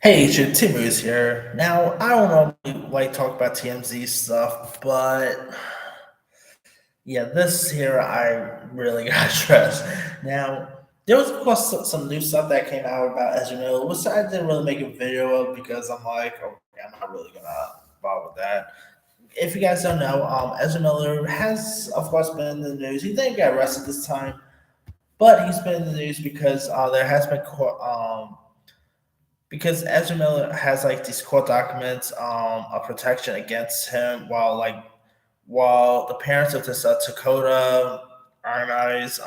Hey, Tim is here. Now, I don't normally like talk about TMZ stuff, but yeah, this here I really got stressed. Now, there was of course some new stuff that came out about Ezra Miller, which I didn't really make a video of because I'm like, okay, I'm not really gonna bother with that. If you guys don't know, Ezra Miller has of course been in the news. He didn't get arrested this time, but he's been in the news because there has been because Ezra Miller has like these court documents of protection against him while the parents of this Dakota Iron Eyes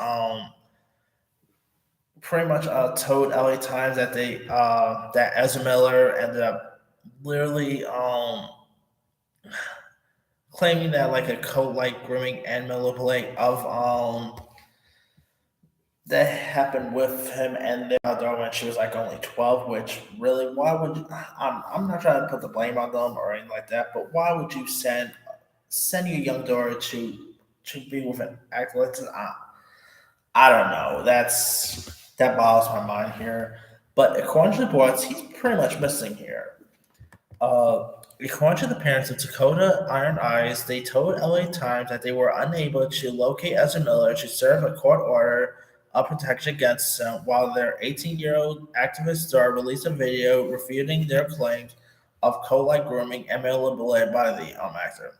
pretty much told LA Times that they that Ezra Miller ended up literally claiming that like a code like grooming and manipulate of that happened with him and their daughter when she was like only 12, which really, why would you, I'm not trying to put the blame on them or anything like that, but why would you send your young daughter to be with an actor like this? I don't know. That boggles my mind here. But according to reports, he's pretty much missing here. Uh, According to the parents of Dakota Iron Eyes, they told LA Times that they were unable to locate Ezra Miller to serve a court order of protection against him, while their 18-year-old activist star released a video refuting their claims of co-like grooming and manipulated by the actor.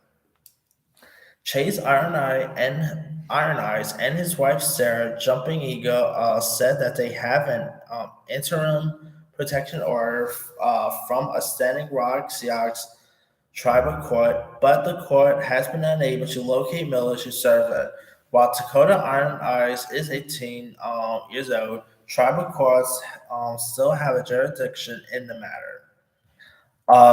Chase Iron Eyes and his wife Sarah Jumping Eagle said that they have an interim protection order from a Standing Rock Sioux tribal court, but the court has been unable to locate Miller to serve it. While Dakota Iron Eyes is 18 years old, tribal courts still have a jurisdiction in the matter.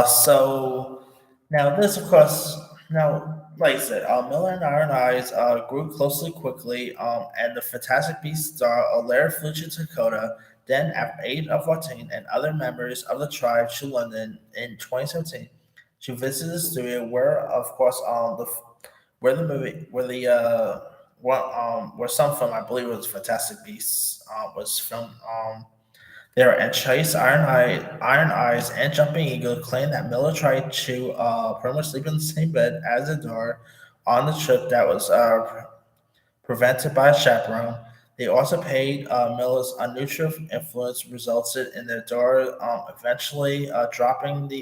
So now this, of course, now like I said, Miller and Iron Eyes grew closely quickly, and the Fantastic Beasts star Alaire flew to Dakota. Then, at age of 14, and other members of the tribe to London in 2017 to visit the studio, where, of course, where the movie, where some film, I believe it was Fantastic Beasts, was filmed. There and Chase Iron Eyes and Jumping Eagle claim that Miller tried to pretty much sleep in the same bed as the door on the trip that was prevented by a chaperone. They also paid Miller's unusual influence resulted in their daughter eventually dropping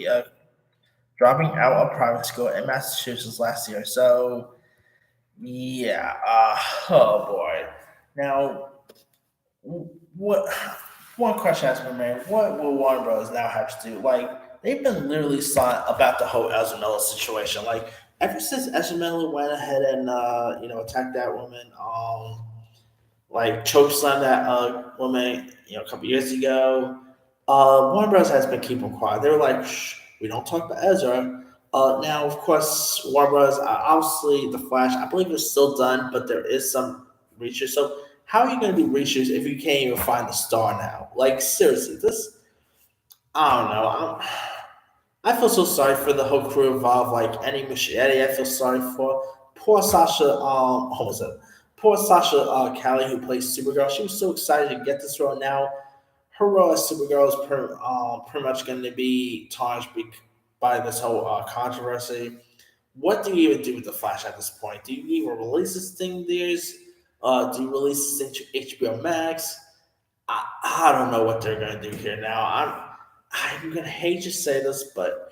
out of private school in Massachusetts last year. So yeah, oh boy. Now what one question has been made: what will Warner Bros. Now have to do? Like they've been literally silent about the whole Ezra Miller situation. Like ever since Ezra Miller went ahead and attacked that woman, like chokeslammed that woman, a couple years ago. Warner Bros. Has been keeping quiet. They were like, Shh, we don't talk about Ezra. Now, of course, Warner Bros. Obviously, The Flash, I believe it's still done, but there is some research. So, how are you going to do research if you can't even find the star now? Like, seriously, this, I don't know. I feel so sorry for the whole crew involved, like Annie Muschietti. I feel sorry for poor Sasha. What was it? Poor Sasha Callie, who plays Supergirl. She was so excited to get this role. Now her role as Supergirl is pretty much going to be tarnished by this whole controversy. What do you even do with the Flash at this point? Do you even release this thing? Do you release this thing to HBO Max? I don't know what they're gonna do here now. I'm gonna hate to say this, but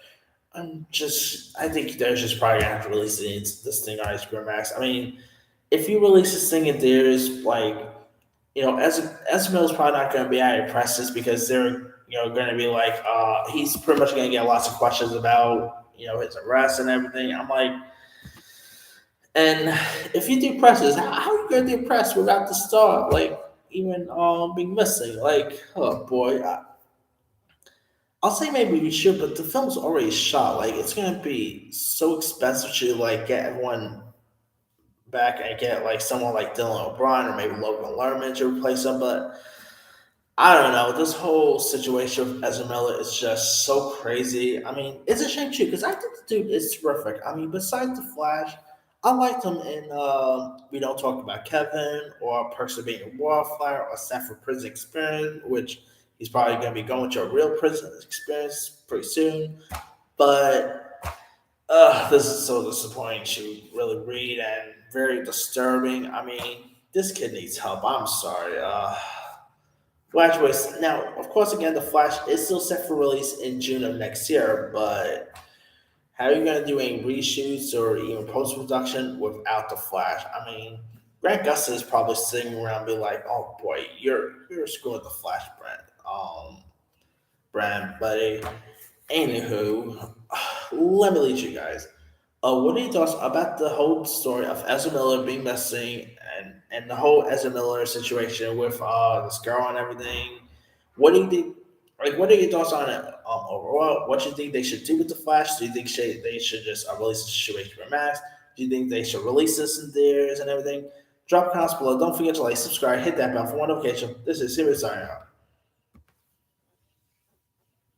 I think they're just probably gonna have to release this thing on HBO Max. I mean, if you release this thing in theaters, like Esmill's probably not gonna be at impressed because they're gonna be like, he's pretty much gonna get lots of questions about his arrest and everything. I'm like, and if you do presses, how are you gonna do press without the star? Like even being missing. Like, oh boy, I'll say maybe we should, but the film's already shot. Like, it's gonna be so expensive to like get everyone back and get like someone like Dylan O'Brien or maybe Logan Lerman to replace him. But I don't know. This whole situation with Ezra Miller is just so crazy. I mean, it's a shame too because I think the dude is terrific. I mean, besides the Flash, I liked him in We Don't Talk About Kevin or Perks of Being a Wallflower or Stafford Prison Experience, which He's probably going to be going to a real prison experience pretty soon. But this is so disappointing to really read and very disturbing. I mean, this kid needs help. I'm sorry. Flash was now, of course, again, the Flash is still set for release in June of next year, but how are you going to do any reshoots or even post production without the Flash? I mean, Grant Gustin is probably sitting around, be like, "Oh boy, you're screwing the Flash, Brand, buddy." Anywho, let me lead you guys. What are your thoughts about the whole story of Ezra Miller being missing and the whole Ezra Miller situation with this girl and everything? What do you think? Like, what are your thoughts on it overall? What do you think they should do with the Flash? Do you think they should just release the situation for Max? Do you think they should release this in theirs and everything? Drop comments below. Don't forget to like, subscribe, hit that bell for notification. This is Serious signing out.